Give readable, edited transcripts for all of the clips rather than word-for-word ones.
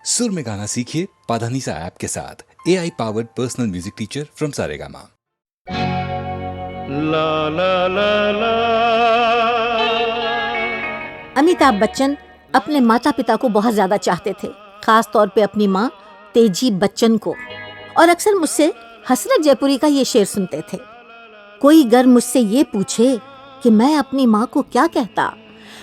सुर में गाना सीखिए पाधानीसा ऐप के साथ। AI powered personal music teacher from Saregama. ला ला ला ला। अमिताभ बच्चन अपने माता पिता को बहुत ज्यादा चाहते थे, खास तौर पे अपनी माँ तेजी बच्चन को। और अक्सर मुझसे हसरत जयपुरी का ये शेर सुनते थे, कोई गर मुझसे ये पूछे कि मैं अपनी माँ को क्या कहता,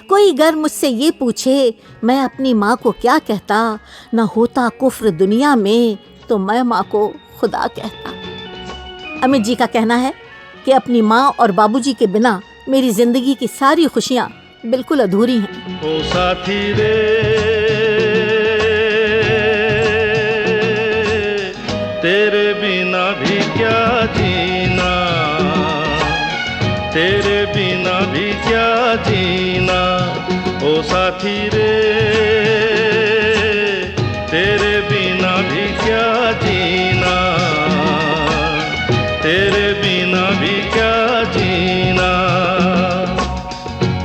कोई गर मुझसे ये पूछे मैं अपनी माँ को क्या कहता, न होता कुफ्र दुनिया में तो मैं माँ को खुदा कहता। अमित जी का कहना है कि अपनी माँ और बाबूजी के बिना मेरी जिंदगी की सारी खुशियाँ बिल्कुल अधूरी हैं। ओ साथी रे तेरे बिना भी क्या जीना, तेरे बिना भी क्या जीना। ओ साथी रे तेरे बिना भी क्या जीना, तेरे बिना भी क्या जीना।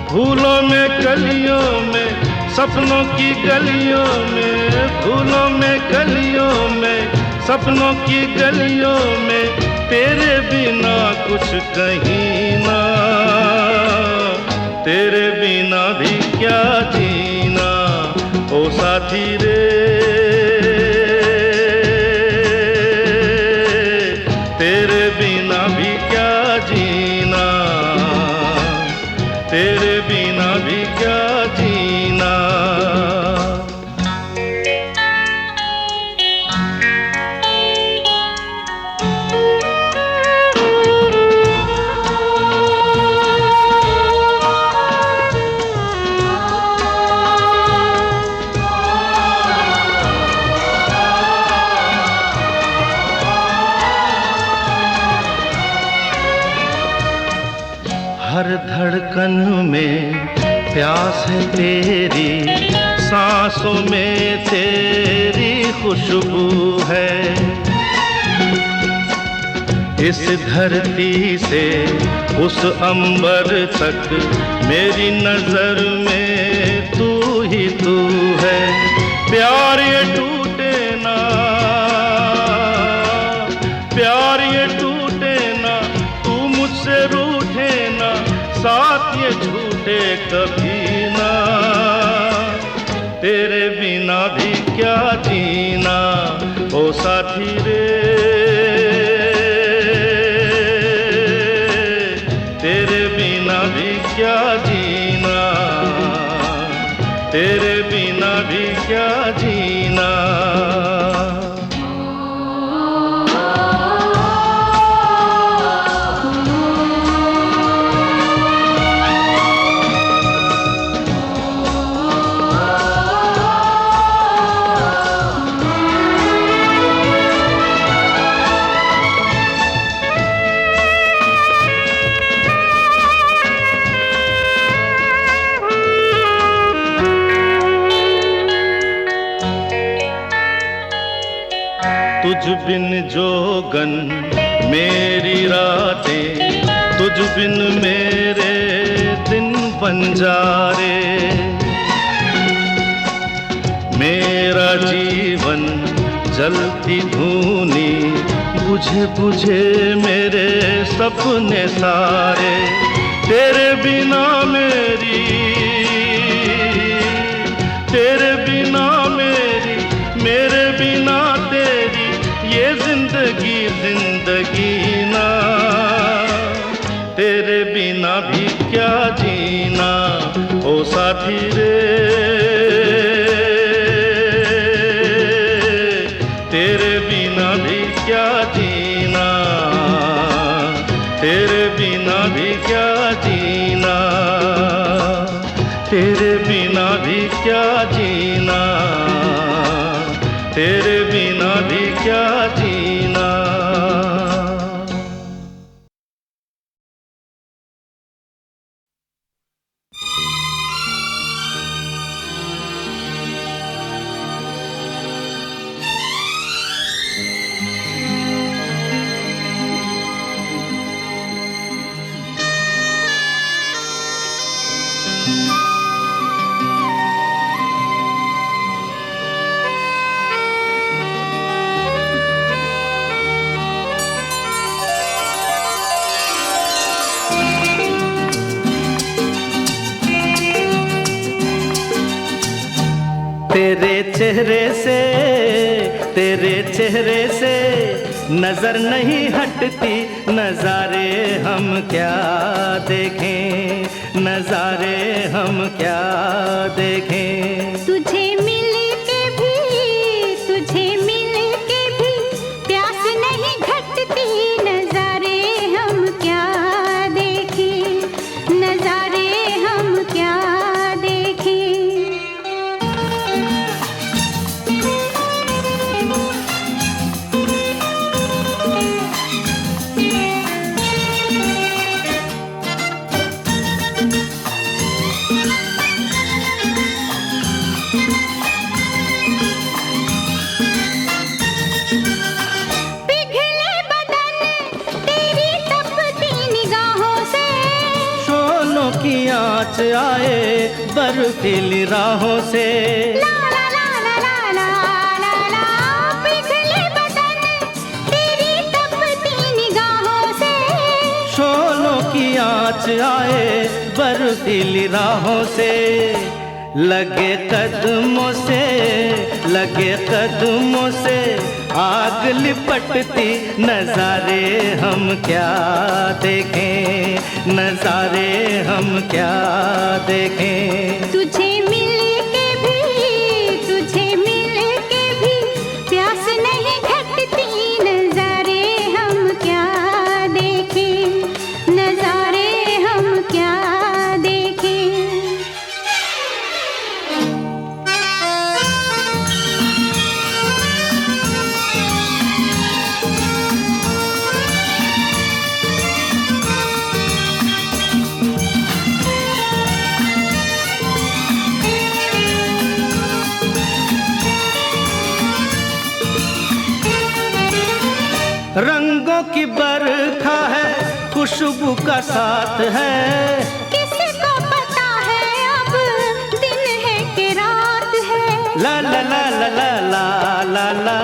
फूलों में कलियों में सपनों की गलियों में, फूलों में कलियों में सपनों की गलियों में तेरे बिना कुछ कहीं ना, तेरे बिना भी क्या जीना। ओ साथी रे तेरे बिना भी क्या जीना, तेरे बिना भी क्या जीना। हर धड़कन में प्यास है तेरी, सांसों में तेरी खुशबू है। इस धरती से उस अंबर तक मेरी नजर में तू ही तू है। प्यार ये टूटे ना, प्यार ये टूटे ना, तू मुझसे रूठे ना, साथ ये झूठे कभी ना। तेरे बिना भी क्या जीना, ओ साथी रे तेरे बिना भी क्या जीना, तेरे बिना भी क्या जीना। तुझ बिन जोगन मेरी रातें, तुझ बिन मेरे दिन बंजारे। मेरा जीवन जलती धूनी, बुझे बुझे मेरे सपने सारे। तेरे बिना मेरी, तेरे बिना मेरी, मेरे बिना तेरी ये जिंदगी जिंदगी ना। तेरे बिना भी क्या जीना, ओ साथी रे तेरे बिना भी क्या जीना, तेरे बिना भी क्या जीना, तेरे बिना भी क्या जीना, तेरे बिना भी क्या जीना। तेरे चेहरे से नजर नहीं हटती, नजारे हम क्या देखें, नजारे हम क्या देखें। तुझे मिल के भी प्यास नहीं घटती, नजारे हम क्या देखें, नजारे हम क्या देखें। पिघले बदन तेरी तपती निगाहों से, शोलों की आँच आए बर्फीली राहों से। ला ला ला ला ला ला ला ला। पिघले बदन तेरी तपती निगाहों से, शोलों की आँच आए बर्फीली राहों से। लगे कदमों से आग लिपटती, नजारे हम क्या देखें, नजारे हम क्या देखें। तुझे मिल के भी प्यास नहीं घटती, नजारे हम क्या देखें, नजारे हम क्या देखें। रंगों की बरखा है, खुशबू का साथ है। किसको पता है अब दिन है कि रात है। ला ला ला ला ला ला ला ला।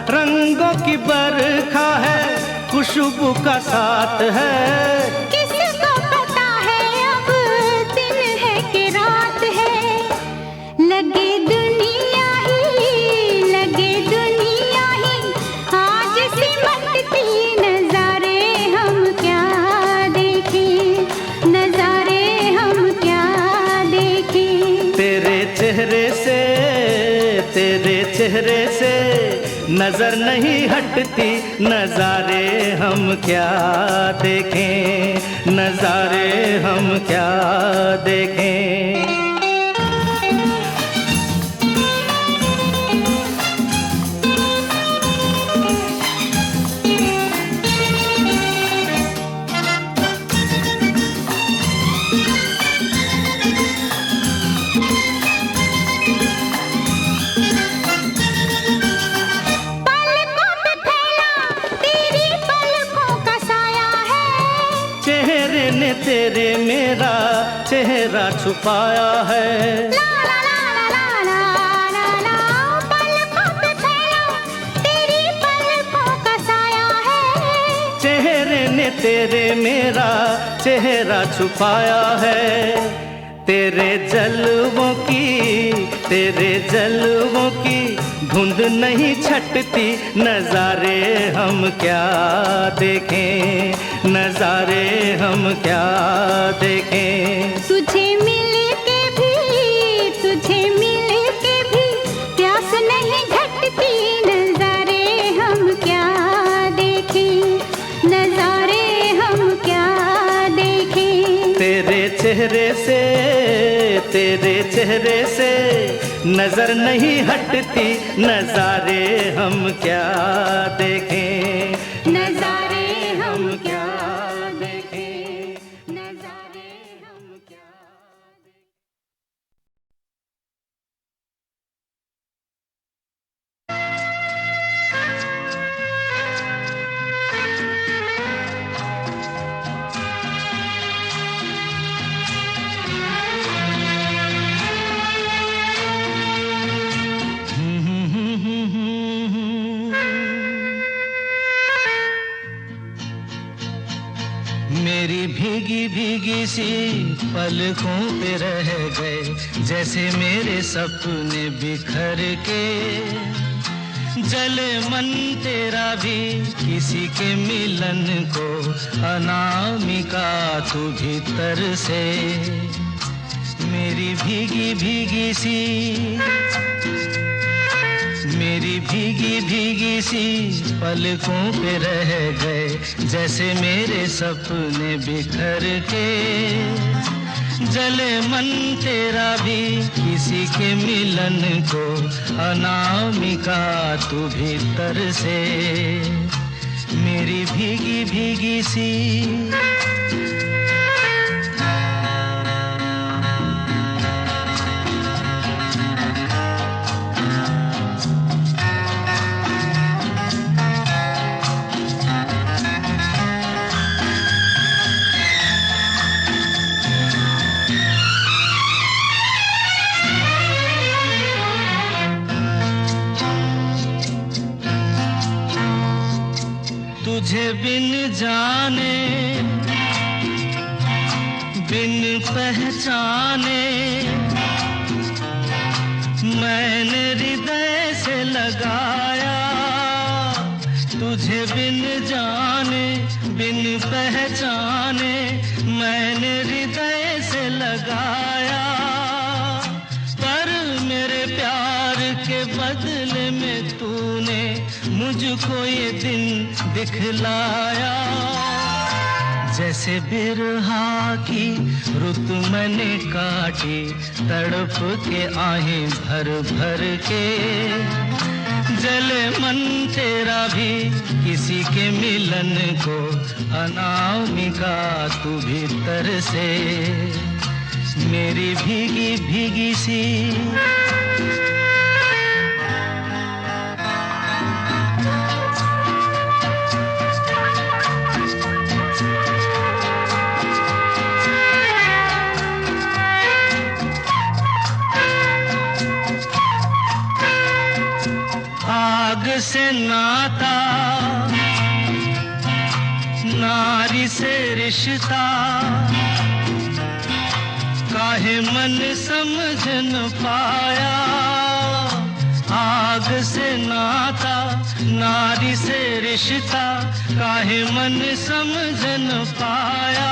रंगों की बरखा है, खुशबू का साथ है। किसको पता है अब दिन है कि रात है। लगे दुनिया ही आज सिमटती, नजारे हम क्या देखें, नजारे हम क्या देखें। तेरे चेहरे से नजर नहीं हटती, नजारे हम क्या देखें, नजारे हम क्या देखें। पलकों पे फैला तेरी पलकों का साया है। चेहरे ने तेरे मेरा चेहरा छुपाया है। ला ला ला ला ला ला ला। पलकों पे फैला तेरी पलकों का साया है। चेहरे ने तेरे मेरा चेहरा छुपाया है। तेरे जलवों की धुंध नहीं छटती, नजारे हम क्या देखें, नजारे हम क्या देखें। तुझे मिल के भी प्यास नहीं घटती, नजारे हम क्या देखें, नजारे हम क्या देखें। तेरे चेहरे से नजर नहीं हटती, नजारे हम क्या देखें, नजारे हम क्या देखें। नजारे हम क्या भीगी भीगी सी पलकों पे रह गए जैसे मेरे सपने बिखर के। जले मन तेरा भी किसी के मिलन को, अनामिका तू भीतर से। मेरी भीगी भीगी सी, मेरी भीगी भीगी सी पलकों पे रह गए जैसे मेरे सपने बिखर के। जले मन तेरा भी किसी के मिलन को, अनामिका तू भीतर से। मेरी भीगी भीगी सी। तुझे बिन जाने बिन पहचाने मैंने हृदय से लगाया। तुझे बिन जाने बिन पहचाने मैंने हृदय से लगाया। पर मेरे प्यार के बदले में तूने मुझको ये दिन दिखलाया। जैसे बिरहा की रुत मैंने काटी, तड़प के आहें भर भर के। जले मन तेरा भी किसी के मिलन को, अनामिका तू भीतर से। मेरी भीगी भीगी सी। आग से नाता, नारी से रिश्ता, काहे मन समझ न पाया। आग से नाता, नारी से रिश्ता, काहे मन समझ न पाया।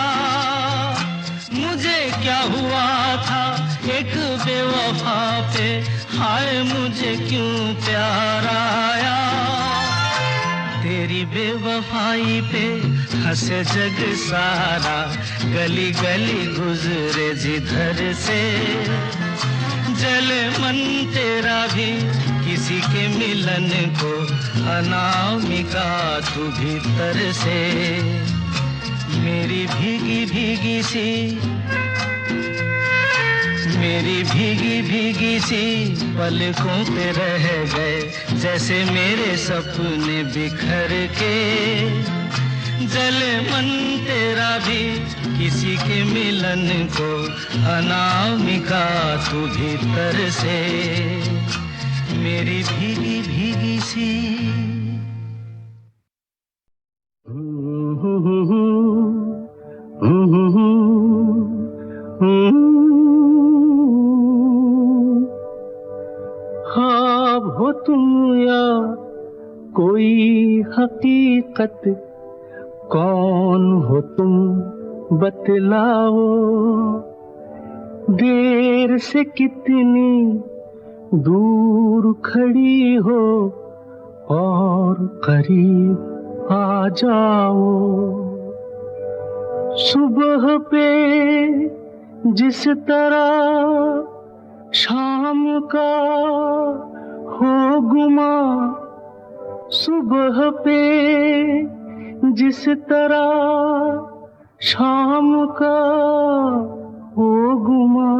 मुझे क्या हुआ था एक बेवफा पे, हाय मुझे क्यों प्यार आया। तेरी बेवफाई पे हंसे जग सारा, गली गली गुजरे जिधर से। जले मन तेरा भी किसी के मिलन को, अनामिका तू भीतर से। मेरी भीगी भीगी सी, मेरी भीगी भीगी सी पलकों पे रह गए जैसे मेरे सपने बिखर के। जले मन तेरा भी किसी के मिलन को, अनामिका तू भीतर से। मेरी भीगी भीगी सी। ख्वाब हो तुम या कोई हकीकत, कौन हो तुम बतलाओ। देर से कितनी दूर खड़ी हो और करीब आ जाओ। सुबह पे जिस तरह शाम का हो गुमा, सुबह पे जिस तरह शाम का हो गुमा।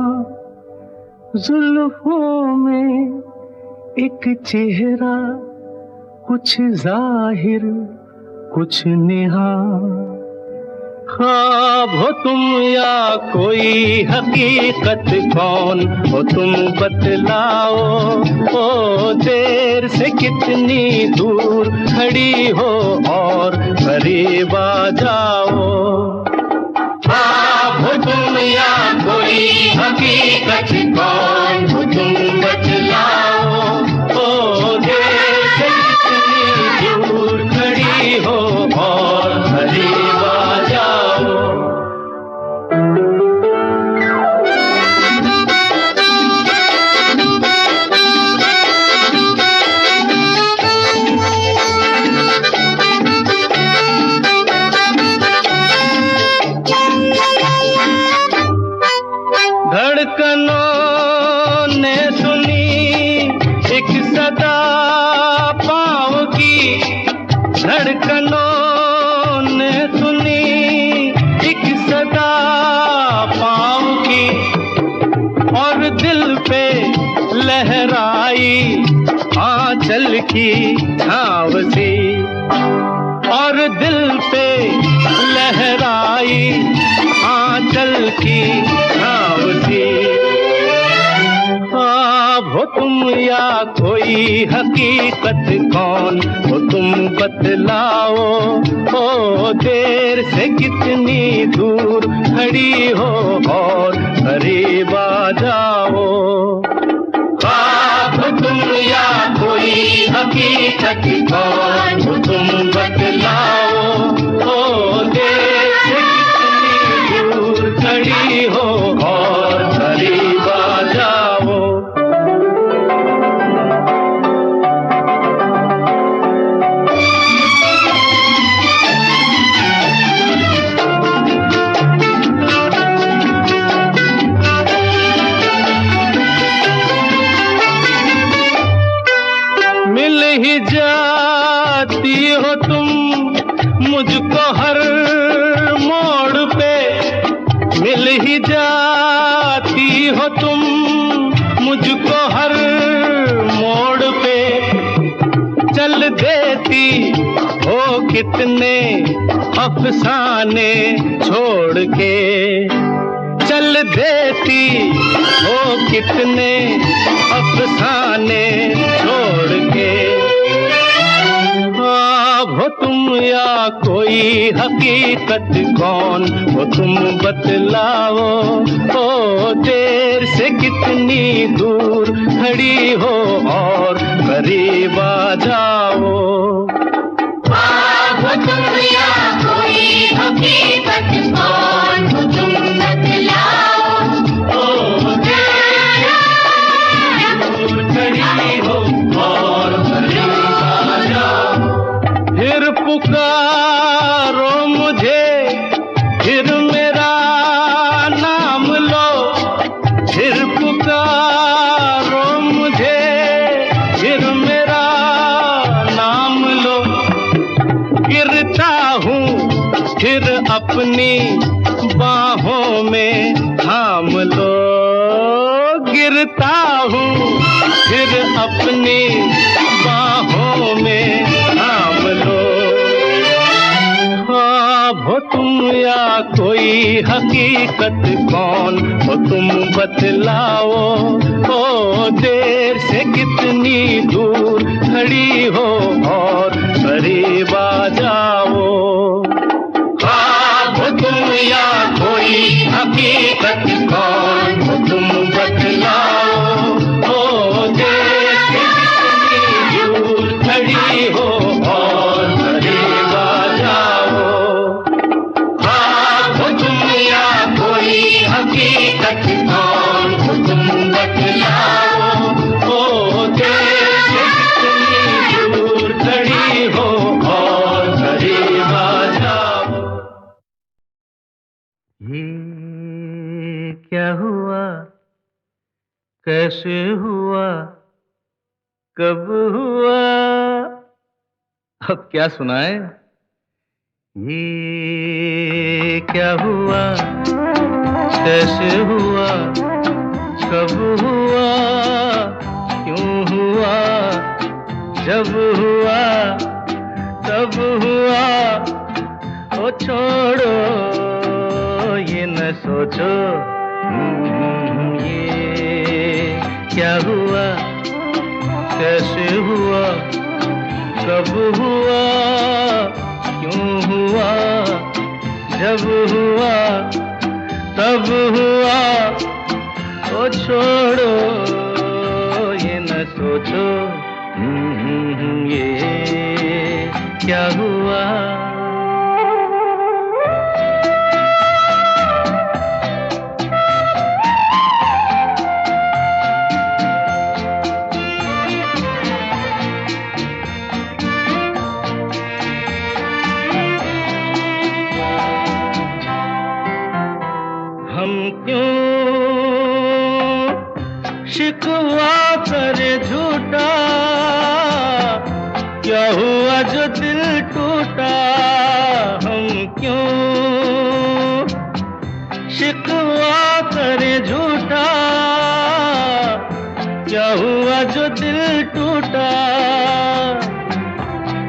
जुल्फों में एक चेहरा, कुछ जाहिर कुछ नेहा। ख्वाब हो तुम या कोई हकीकत, कौन हो तुम बतलाओ। ओ देर से कितनी दूर खड़ी हो और करीब आ जाओ। या कोई हकीकत कौन हो तुम बतलाओ, ओ देर से कितनी दूर खड़ी हो और करीब आ जाओ। धड़कनों ने सुनी एक सदा पाँव की, धड़कनों ने सुनी एक सदा पाँव की, और दिल पे लहराई आंचल की छाँव सी, और दिल पे लहराई आंचल की छाँव सी। आप हो तुम या कोई हकीकत कौन हो तुम बतलाओ, ओ देर से कितनी दूर खड़ी हो और करीब आ जाओ। आप हो तुम या कोई हकीकत कौन हो तुम बतलाओ, ओ देर से कितनी दूर खड़ी हो और करीब आ जाओ। मिल ही जाती हो तुम मुझको हर मोड़ पे, मिल ही जाती हो तुम मुझको हर मोड़ पे, चल देती हो कितने अफसाने छोड़ के, चल देती हो कितने अफसाने छोड़ के। आप हो तुम या कोई हकीकत कौन हो तुम बतलाओ, ओ देर से कितनी दूर खड़ी हो और करीब आ जाओ। आप हो तुम या कोई हकीकत कौन हो तुम बतलाओ, ओ देर से दूर खड़ी हो और करीब आ जाओ। फिर पुकारो मुझे, फिर मेरा नाम लो, फिर पुकारो मुझे, फिर मेरा नाम लो। गिरता हूँ फिर अपनी बाहों में थाम लो, गिरता हूँ फिर अपनी बाहों में थाम लो। ख्वाब हो तुम या कोई हकीकत कौन हो तुम बतलाओ, ओ देर से कितनी दूर खड़ी हो और करीब आ जाओ। ख्वाब हो तुम या कोई हकीकत कौन हो तुम बतलाओ, ओ देर से कितनी दूर खड़ी हो और करीब आ जाओ। ख्वाब हो तुम या कोई हकीकत कौन हो तुम बतलाओ, ओ देर से कितनी दूर खड़ी हो और करीब आ जाओ। ये क्या हुआ, कैसे हुआ, कब हुआ, अब क्या सुनाए। ये क्या हुआ, कैसे हुआ, कब हुआ, क्यों हुआ, जब हुआ तब हुआ। ओ छोड़ो ये न सोचो, ये क्या हुआ, कैसे हुआ, कब हुआ, क्यों हुआ, जब हुआ तब हुआ, ओ छोड़ो ये न सोचो ये क्या हुआ। हम क्यों शिकवा करे झूठा, क्या हुआ जो दिल टूटा। हम क्यों शिकवा करे झूठा, क्या हुआ जो दिल टूटा।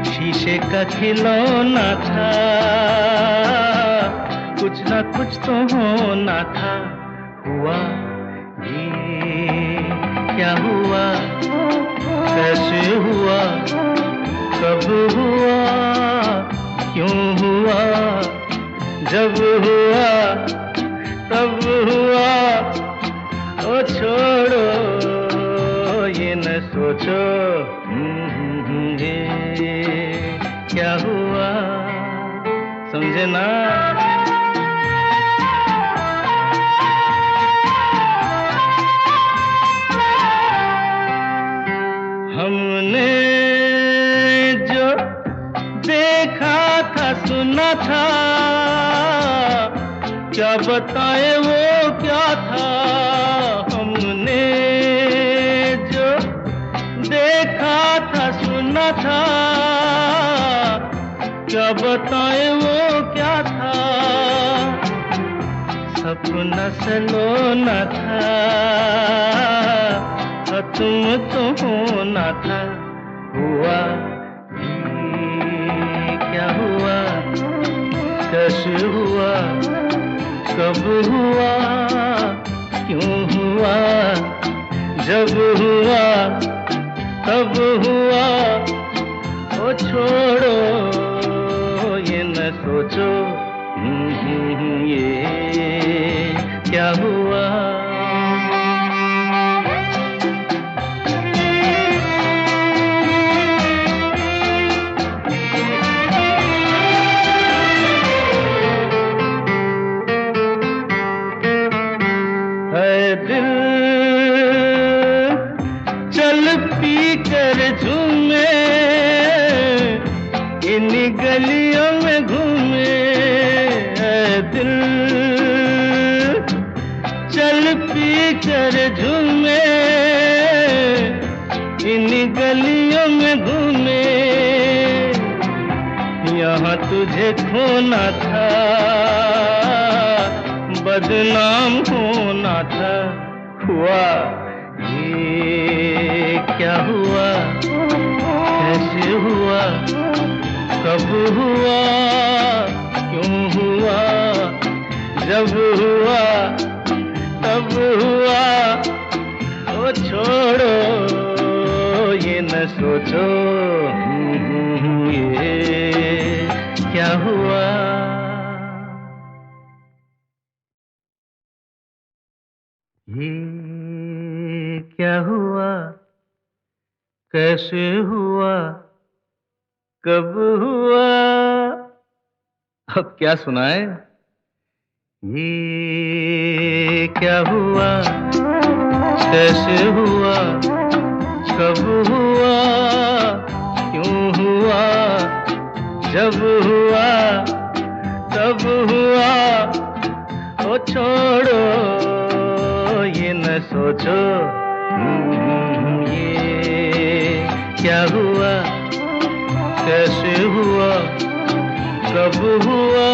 शीशे का खिलौना था, कुछ ना कुछ तो होना था। हुआ ये क्या हुआ, कैसे हुआ, कब हुआ, क्यों हुआ। जब हुआ तब हुआ, ओ छोड़ो ये न सोचो ये क्या हुआ। समझे ना। हमने जो देखा था सुना था, क्या बताए वो क्या था। हमने जो देखा था सुना था, क्या बताए वो क्या था। सपना सलोना था, तुम तो होना था। हुआ ये क्या हुआ, कैसे हुआ, कब हुआ, क्यों हुआ। जब हुआ तब हुआ, ओ छोड़ो ये न सोचो ये क्या हुआ। दिल चल पी कर झूमे, इन गलियों में घूमे। दिल चल पी कर झूमे, इन गलियों में घूमे। यहाँ तुझे खोना था, बदनाम होना था। हुआ ये क्या हुआ, कैसे हुआ, कब हुआ, क्यों हुआ। जब हुआ तब हुआ, ओ छोड़ो ये न सोचो ये क्या हुआ। ये क्या हुआ, कैसे हुआ, कब हुआ। अब क्या सुनाए। ये क्या हुआ, कैसे हुआ, कब हुआ, क्यों हुआ। जब हुआ तब हुआ, ओ छोड़ो ये न सोचो ये क्या हुआ, कैसे हुआ, कब हुआ,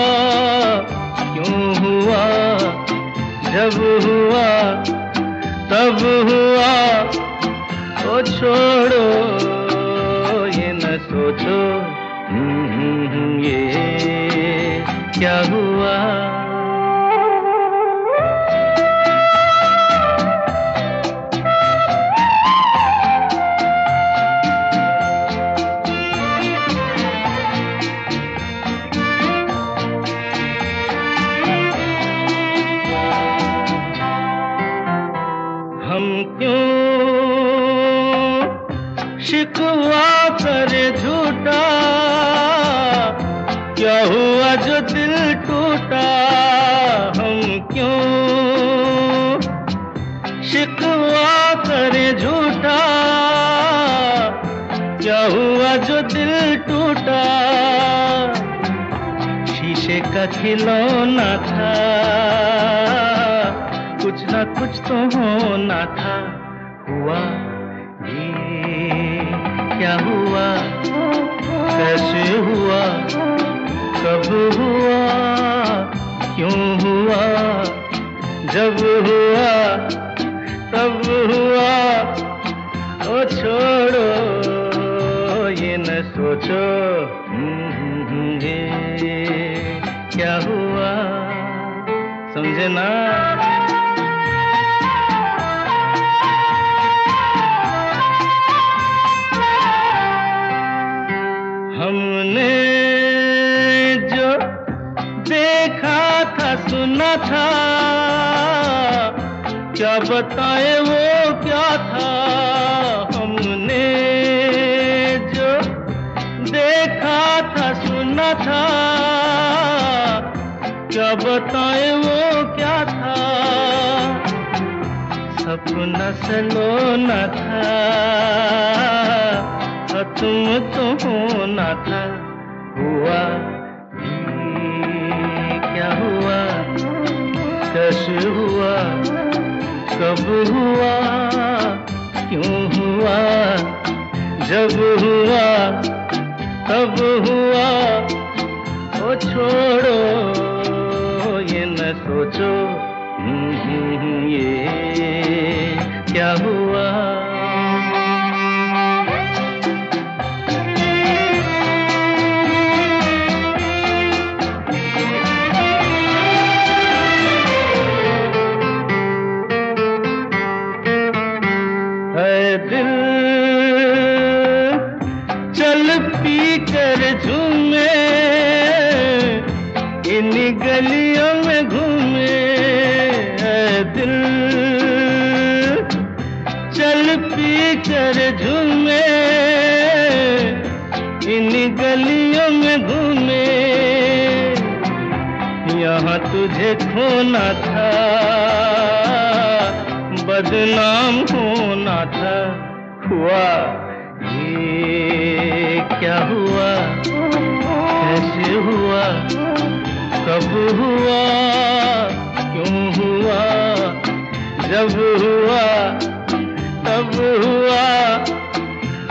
क्यों हुआ। जब हुआ तब हुआ, ओ छोड़ो ये न सोचो ये क्या हुआ। शिकवा करे झूठा, क्या हुआ जो दिल टूटा, हम क्यों शिकवा करे झूठा, क्या हुआ जो दिल टूटा। शीशे का खिलौना था, कुछ ना कुछ तो होना था। हुआ ये क्या हुआ, कैसे हुआ, कब हुआ, क्यों हुआ, जब हुआ तब हुआ। ओ छोड़ो ये न सोचो, ये क्या हुआ, समझे ना। हमने जो देखा था सुना था, क्या बताए वो क्या था। हमने जो देखा था सुना था, क्या बताए वो क्या था। सपना सलोना था, तुम तो होना था। हुआ ये क्या हुआ, कैसे हुआ, कब हुआ, क्यों हुआ, जब हुआ तब हुआ। ओ छोड़ो ये न सोचो, ये क्या हुआ। दिल चल पी कर झूमे, इन गलियों में घूमे। दिल चल पी कर झूमे, इन गलियों में घूमे। यहाँ तुझे खोना था, बदनाम होना था। हुआ ये क्या हुआ, कैसे हुआ, कब हुआ, क्यों हुआ, जब हुआ तब हुआ।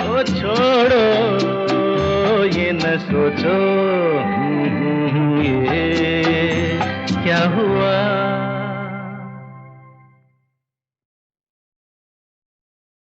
ओ छोड़ो ये न सोचो, ये